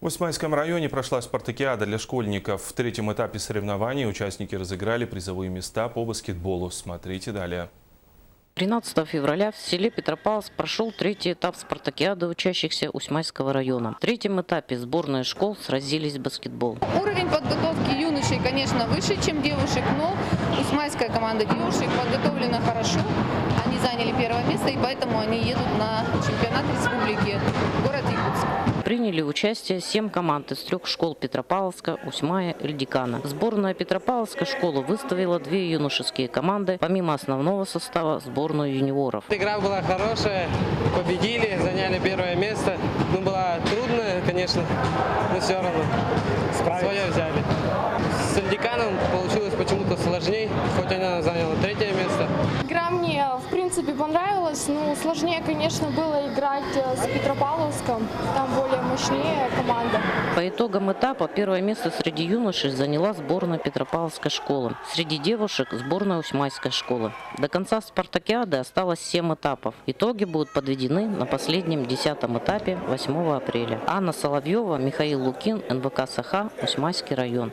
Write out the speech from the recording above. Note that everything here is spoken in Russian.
В Усманском районе прошла спартакиада для школьников. В третьем этапе соревнований участники разыграли призовые места по баскетболу. Смотрите далее. 13 февраля в селе Петропавловск прошел третий этап спартакиады учащихся Усманского района. В третьем этапе сборные школ сразились в баскетбол. Уровень подготовки юношей, конечно, выше, чем девушек, но усманская команда девушек подготовлена хорошо. Они заняли первое место, и поэтому они едут на чемпионат республики в город Якутск. Приняли участие 7 команд из 3 школ Петропавловска, Усмая, Эльдикана. Сборная Петропавловской школы выставила 2 юношеские команды, помимо основного состава сборную юниоров. Игра была хорошая, победили, заняли первое место. Ну, была трудная, конечно, но все равно свое взяли. С Эльдиканом получилось почему-то сложнее, хоть она заняла третье место. Игра мне, в принципе, понравилась, но сложнее, конечно, было играть с Петропавловском. Там более мощнее команда. По итогам этапа первое место среди юношей заняла сборная Петропавловской школы. Среди девушек – сборная Усманской школы. До конца спартакиады осталось 7 этапов. Итоги будут подведены на последнем 10-м этапе 8 апреля. Анна Соловьева, Михаил Лукин, НВК «Саха», Усманский район.